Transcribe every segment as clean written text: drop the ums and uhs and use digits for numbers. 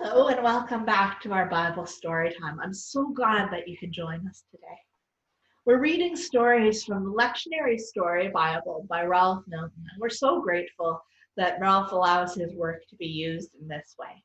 Hello and welcome back to our Bible story time. I'm so glad that you could join us today. We're reading stories from the Lectionary Story Bible by Ralph Milton, and we're so grateful that Ralph allows his work to be used in this way.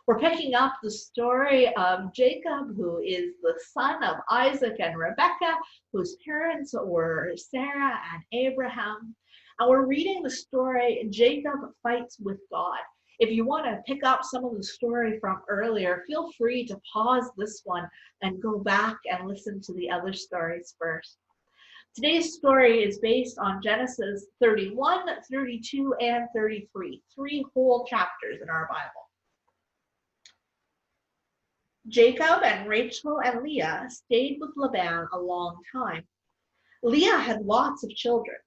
We're picking up the story of Jacob, who is the son of Isaac and Rebekah, whose parents were Sarah and Abraham. And we're reading the story Jacob fights with God. If you want to pick up some of the story from earlier, feel free to pause this one and go back and listen to the other stories first. Today's story is based on Genesis 31, 32, and 33, three whole chapters in our Bible. Jacob and Rachel and Leah stayed with Laban a long time. Leah had lots of children.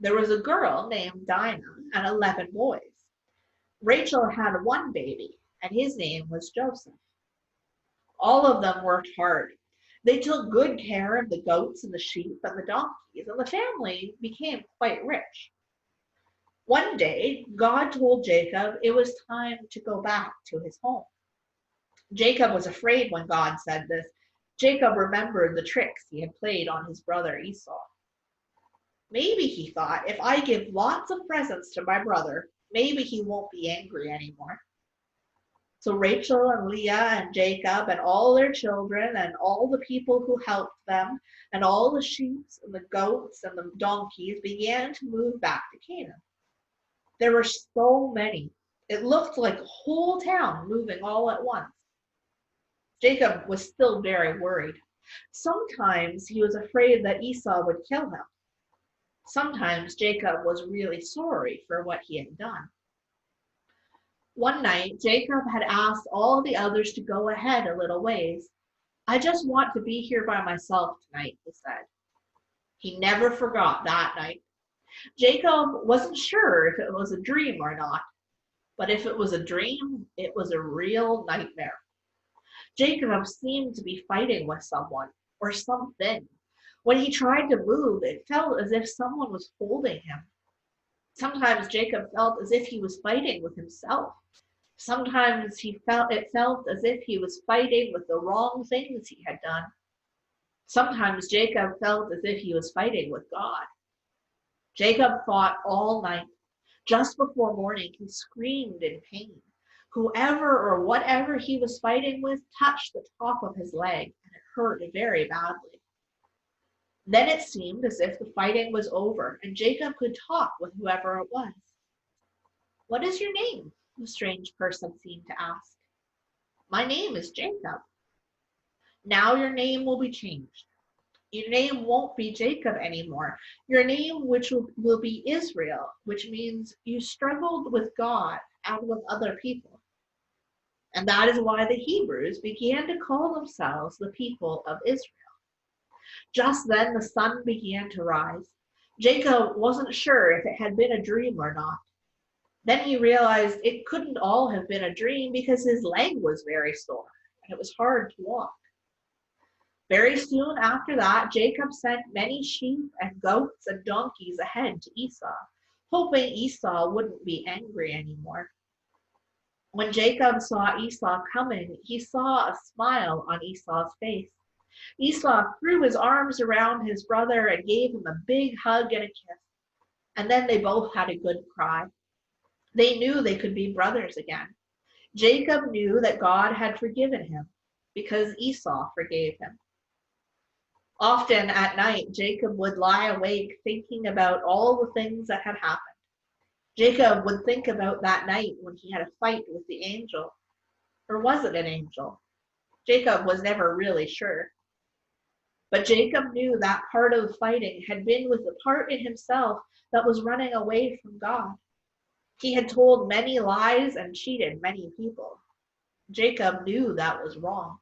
There was a girl named Dinah and 11 boys. Rachel had one baby, and his name was Joseph. All of them worked hard. They took good care of the goats and the sheep and the donkeys, and the family became quite rich. One day, God told Jacob it was time to go back to his home. Jacob was afraid when God said this. Jacob remembered the tricks he had played on his brother Esau. Maybe, he thought, if I give lots of presents to my brother, maybe he won't be angry anymore. So Rachel and Leah and Jacob and all their children and all the people who helped them and all the sheep and the goats and the donkeys began to move back to Canaan. There were so many. It looked like a whole town moving all at once. Jacob was still very worried. Sometimes he was afraid that Esau would kill him. Sometimes Jacob was really sorry for what he had done. One night, Jacob had asked all the others to go ahead a little ways. I just want to be here by myself tonight, he said. He never forgot that night. Jacob wasn't sure if it was a dream or not, but if it was a dream, it was a real nightmare. Jacob seemed to be fighting with someone or something. When he tried to move, it felt as if someone was holding him. Sometimes Jacob felt as if he was fighting with himself. Sometimes it felt as if he was fighting with the wrong things he had done. Sometimes Jacob felt as if he was fighting with God. Jacob fought all night. Just before morning, he screamed in pain. Whoever or whatever he was fighting with touched the top of his leg, and it hurt very badly. Then it seemed as if the fighting was over, and Jacob could talk with whoever it was. "What is your name?" the strange person seemed to ask. "My name is Jacob." "Now your name will be changed. Your name won't be Jacob anymore. Your name which will be Israel, which means you struggled with God and with other people." And that is why the Hebrews began to call themselves the people of Israel. Just then the sun began to rise. Jacob wasn't sure if it had been a dream or not. Then he realized it couldn't all have been a dream because his leg was very sore and it was hard to walk. Very soon after that, Jacob sent many sheep and goats and donkeys ahead to Esau, hoping Esau wouldn't be angry anymore. When Jacob saw Esau coming, he saw a smile on Esau's face. Esau threw his arms around his brother and gave him a big hug and a kiss. And then they both had a good cry. They knew they could be brothers again. Jacob knew that God had forgiven him because Esau forgave him. Often at night, Jacob would lie awake thinking about all the things that had happened. Jacob would think about that night when he had a fight with the angel. Or was it an angel? Jacob was never really sure. But Jacob knew that part of the fighting had been with the part in himself that was running away from God. He had told many lies and cheated many people. Jacob knew that was wrong.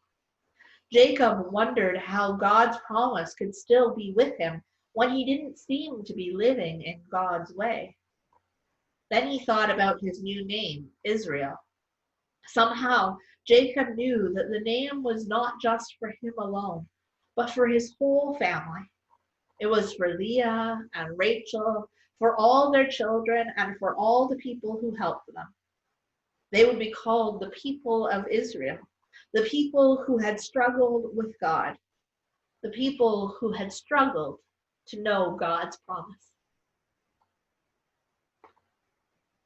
Jacob wondered how God's promise could still be with him when he didn't seem to be living in God's way. Then he thought about his new name, Israel. Somehow, Jacob knew that the name was not just for him alone, but for his whole family. It was for Leah and Rachel, for all their children, and for all the people who helped them. They would be called the people of Israel, the people who had struggled with God, the people who had struggled to know God's promise.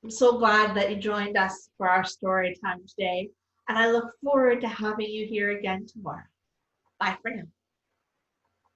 I'm so glad that you joined us for our story time today, and I look forward to having you here again tomorrow. Bye for now.